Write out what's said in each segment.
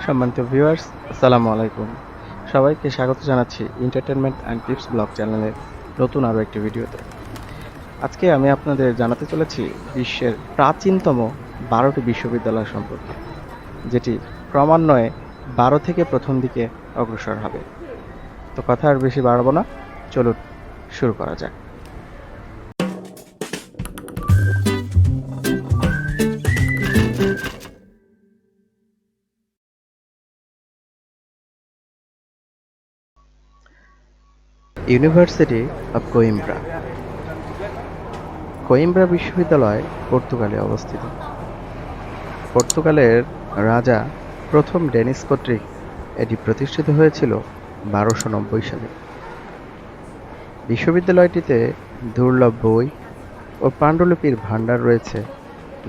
সম্মানিত ভিউয়ার্স, আসসালামু আলাইকুম। সবাইকে স্বাগত জানাচ্ছি এন্টারটেনমেন্ট অ্যান্ড টিপস ব্লগ চ্যানেলের নতুন আরও একটি ভিডিওতে। আজকে আমি আপনাদের জানাতে চলেছি বিশ্বের প্রাচীনতম 12টি বিশ্ববিদ্যালয় সম্পর্কে, যেটি ক্রমান্বয়ে 12 থেকে প্রথম দিকে অগ্রসর হবে। তো কথা আর বেশি বাড়াবো না, চলুন শুরু করা যাক। University of কোইম্ব্রা। কোইম্ব্রা বিশ্ববিদ্যালয় পর্তুগালে অবস্থিত। পর্তুগালের রাজা প্রথম ডেনিস কর্তৃক এটি প্রতিষ্ঠিত হয়েছিল 1290 সালে। বিশ্ববিদ্যালয়টিতে দুর্লভ বই ও পাণ্ডুলিপির ভাণ্ডার রয়েছে,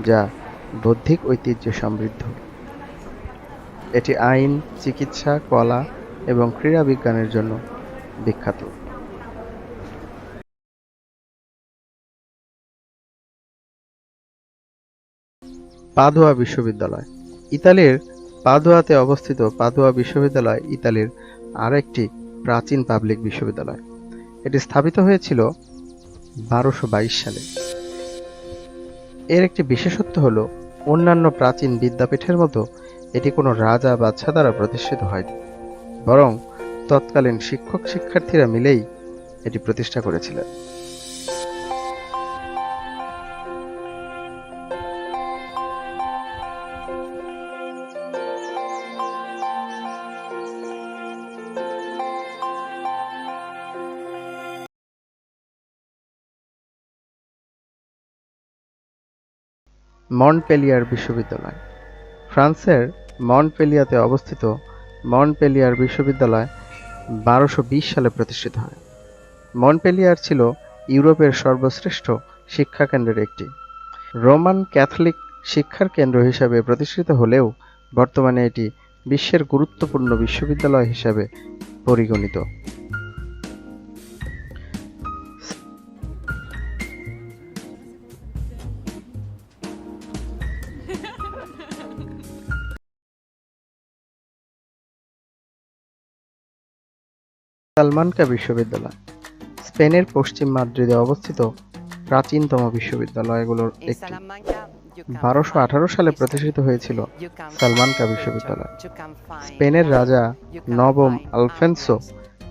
যা বৌদ্ধিক ঐতিহ্যে সমৃদ্ধ। এটি আইন, চিকিৎসা, কলা এবং ক্রীড়া বিজ্ঞানের জন্য বিখ্যাত। পাদুয়া বিশ্ববিদ্যালয়। ইতালির পাদুয়াতে অবস্থিত পাদুয়া বিশ্ববিদ্যালয় ইতালির আরেকটি প্রাচীন পাবলিক বিশ্ববিদ্যালয়। এটি স্থাপিত হয়েছিল 1222 সালে। এর একটি বিশেষত্ব হল, অন্যান্য প্রাচীন বিদ্যাপীঠের মতো এটি কোনো রাজা বাদশা দ্বারা প্রতিষ্ঠিত হয়নি, বরং তৎকালীন শিক্ষক শিক্ষার্থীরা মিলেই এটি প্রতিষ্ঠা করেছিলেন। মন্টপেলিয়ার বিশ্ববিদ্যালয়। ফ্রান্সের মন্টপেলিয়াতে অবস্থিত মন্টপেলিয়ার বিশ্ববিদ্যালয় 1220 সালে প্রতিষ্ঠিত হয়। মন্টপেলিয়ার ছিল ইউরোপের সর্বশ্রেষ্ঠ শিক্ষা কেন্দ্রের একটি। রোমান ক্যাথলিক শিক্ষার কেন্দ্র হিসাবে প্রতিষ্ঠিত হলেও বর্তমানে এটি বিশ্বের গুরুত্বপূর্ণ বিশ্ববিদ্যালয় হিসাবে পরিগণিত। সালামানকা বিশ্ববিদ্যালয় স্পেনের পশ্চিম মাদ্রিদে অবস্থিত প্রাচীনতম বিশ্ববিদ্যালয়গুলোর একটি। 1218 সালে প্রতিষ্ঠিত হয়েছিল সালামানকা বিশ্ববিদ্যালয়। স্পেনের রাজা নবম আলফেন্সো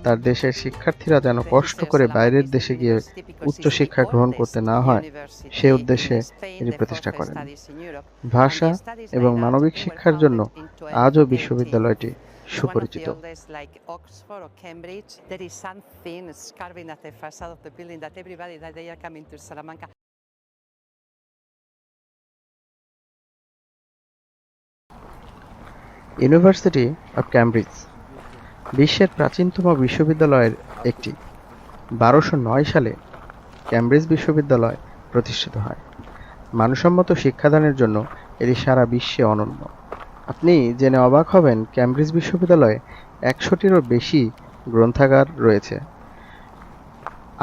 তার দেশের শিক্ষার্থীরা যেন কষ্ট করে বাইরের দেশে গিয়ে উচ্চশিক্ষা গ্রহণ করতে না হয়, সে উদ্দেশ্যে এটি প্রতিষ্ঠা করেন। ভাষা এবং মানবিক শিক্ষার জন্য আজও বিশ্ববিদ্যালয়টি সুপরিচিত। ইউনিভার্সিটি অব ক্যামব্রিজ বিশ্বের প্রাচীনতম বিশ্ববিদ্যালয়ের একটি। 1209 সালে ক্যামব্রিজ বিশ্ববিদ্যালয় প্রতিষ্ঠিত হয়। মানসম্মত শিক্ষাদানের জন্য এটি সারা বিশ্বে অনন্য। আপনি জেনে অবাক হবেন, ক্যামব্রিজ বিশ্ববিদ্যালয়ে 100টিরও বেশি গ্রন্থাগার রয়েছে।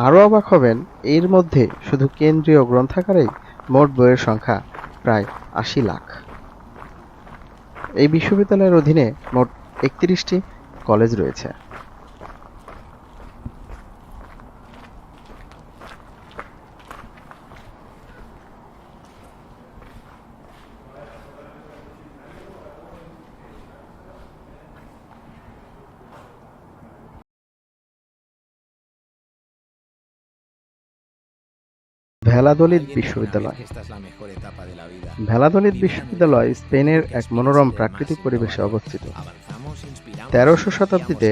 আরও অবাক হবেন, এর মধ্যে শুধু কেন্দ্রীয় গ্রন্থাগারেই মোট বইয়ের সংখ্যা প্রায় 80 লাখ। এই বিশ্ববিদ্যালয়ের অধীনে মোট 31টি কলেজ রয়েছে। ভ্যালাদোলিদ বিশ্ববিদ্যালয়। ভ্যালাদোলিদ বিশ্ববিদ্যালয় স্পেনের এক মনোরম প্রাকৃতিক পরিবেশে অবস্থিত। 1300 শতাব্দীতে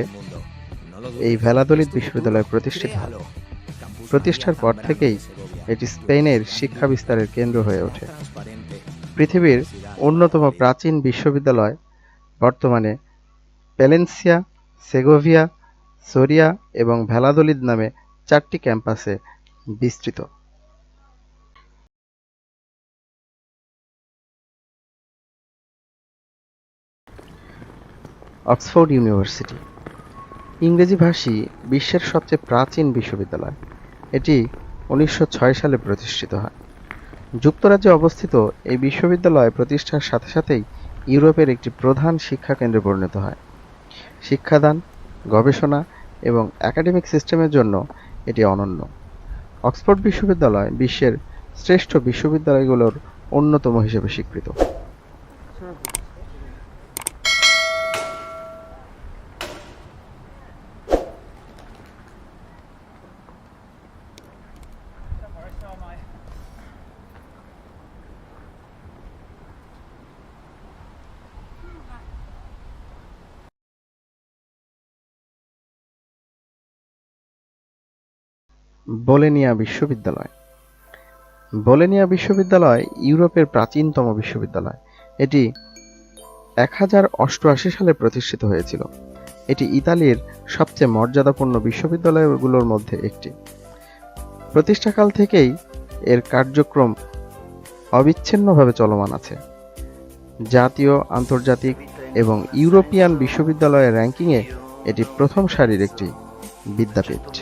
এই ভ্যালাদোলিদ বিশ্ববিদ্যালয় প্রতিষ্ঠিত হয়। প্রতিষ্ঠার পর থেকেই এটি স্পেনের শিক্ষা বিস্তারের কেন্দ্র হয়ে ওঠে। পৃথিবীর অন্যতম প্রাচীন বিশ্ববিদ্যালয় বর্তমানে প্যালেন্সিয়া, সেগোভিয়া, সোরিয়া এবং ভ্যালাদোলিদ নামে 4টি ক্যাম্পাসে বিস্তৃত। অক্সফোর্ড ইউনিভার্সিটি ইংরেজিভাষী বিশ্বের সবচেয়ে প্রাচীন বিশ্ববিদ্যালয়। এটি 1906 সালে প্রতিষ্ঠিত হয়। যুক্তরাজ্যে অবস্থিত এই বিশ্ববিদ্যালয় প্রতিষ্ঠার সাথে সাথেই ইউরোপের একটি প্রধান শিক্ষা কেন্দ্রে পরিণত হয়। শিক্ষাদান, গবেষণা এবং একাডেমিক সিস্টেমের জন্য এটি অনন্য। অক্সফোর্ড বিশ্ববিদ্যালয় বিশ্বের শ্রেষ্ঠ বিশ্ববিদ্যালয়গুলোর অন্যতম হিসেবে স্বীকৃত। বোলেনিয়া বিশ্ববিদ্যালয়। বোলেনিয়া বিশ্ববিদ্যালয় ইউরোপের প্রাচীনতম বিশ্ববিদ্যালয়। এটি 1088 সালে প্রতিষ্ঠিত হয়েছিল। এটি ইতালির সবচেয়ে মর্যাদাপূর্ণ বিশ্ববিদ্যালয়গুলোর মধ্যে একটি। প্রতিষ্ঠাকাল থেকেই এর কার্যক্রম অবিচ্ছিন্নভাবে চলমান আছে। জাতীয়, আন্তর্জাতিক এবং ইউরোপিয়ান বিশ্ববিদ্যালয়ের র্যাঙ্কিংয়ে এটি প্রথম সারির একটি বিদ্যাপীঠ।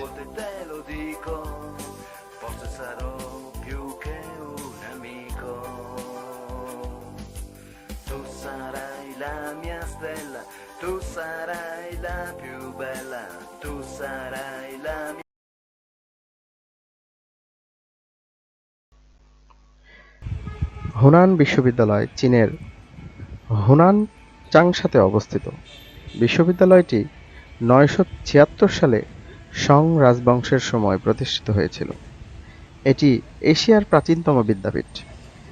হুনান বিশ্ববিদ্যালয় চীনের হুনান চাংশাতে অবস্থিত। বিশ্ববিদ্যালয়টি 976 সালে সং রাজবংশের সময় প্রতিষ্ঠিত হয়েছিল। এটি এশিয়ার প্রাচীনতম বিদ্যাপীঠ।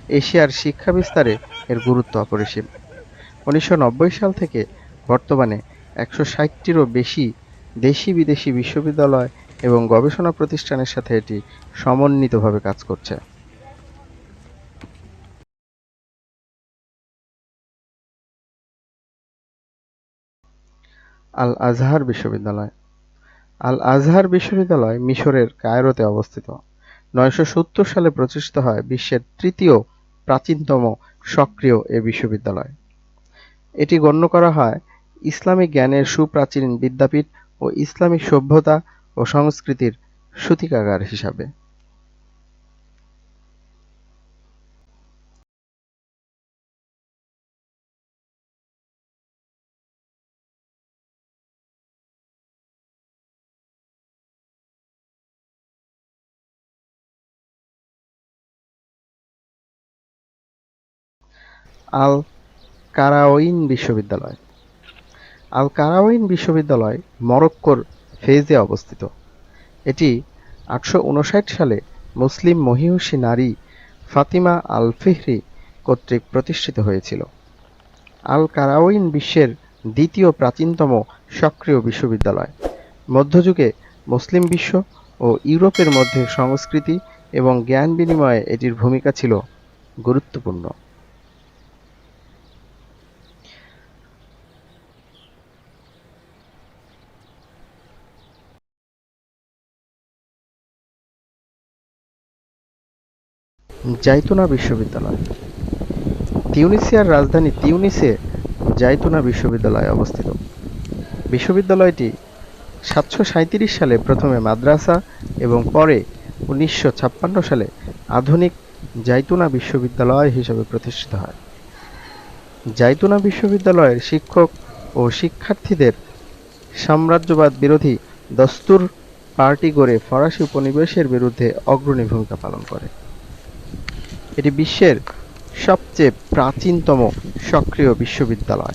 এশিয়ার শিক্ষা বিস্তারে এর গুরুত্ব অপরিসীম। 1990 সাল থেকে বর্তমানে 160টিরও বেশি দেশি-বিদেশি বিশ্ববিদ্যালয় এবং গবেষণা প্রতিষ্ঠানের সাথে এটি সমন্বিতভাবে কাজ করছে। আল আজহার বিশ্ববিদ্যালয়। আল আজহার বিশ্ববিদ্যালয় মিশরের কায়রোতে অবস্থিত। 970 সালে প্রতিষ্ঠিত হয় বিশ্বের তৃতীয় প্রাচীনতম সক্রিয় এ বিশ্ববিদ্যালয়। এটি গণ্য করা হয় ইসলামিক জ্ঞানের সুপ্রাচীন বিদ্যাপীঠ ও ইসলামিক সভ্যতা ও সংস্কৃতির সূতিকাগার হিসাবে। আল কারাওয়িন বিশ্ববিদ্যালয়। আল কারাওয়িন বিশ্ববিদ্যালয় মরক্কোর ফেজে অবস্থিত। এটি 859 সালে মুসলিম মহিয়সী নারী ফাতিমা আল-ফিহরি কর্তৃক প্রতিষ্ঠিত হয়েছিল। আল কারাওয়িন বিশ্বের দ্বিতীয় প্রাচীনতম সক্রিয় বিশ্ববিদ্যালয়। মধ্যযুগে মুসলিম বিশ্ব ও ইউরোপের মধ্যে সংস্কৃতি এবং জ্ঞান বিনিময়ে এটির ভূমিকা ছিল গুরুত্বপূর্ণ। জাইতুনা বিশ্ববিদ্যালয়। তিউনিসিয়ার রাজধানী তিউনিসে জাইতুনা বিশ্ববিদ্যালয় অবস্থিত। বিশ্ববিদ্যালয়টি 737 সালে প্রথমে মাদ্রাসা এবং পরে 1956 সালে আধুনিক জাইতুনা বিশ্ববিদ্যালয় হিসেবে প্রতিষ্ঠিত হয়। জাইতুনা বিশ্ববিদ্যালয়ের শিক্ষক ও শিক্ষার্থীদের সাম্রাজ্যবাদ বিরোধী দস্তুর পার্টি গড়ে ফরাসি উপনিবেশের বিরুদ্ধে অগ্রণী ভূমিকা পালন করে। এটি বিশ্বের সবচেয়ে প্রাচীনতম সক্রিয় বিশ্ববিদ্যালয়।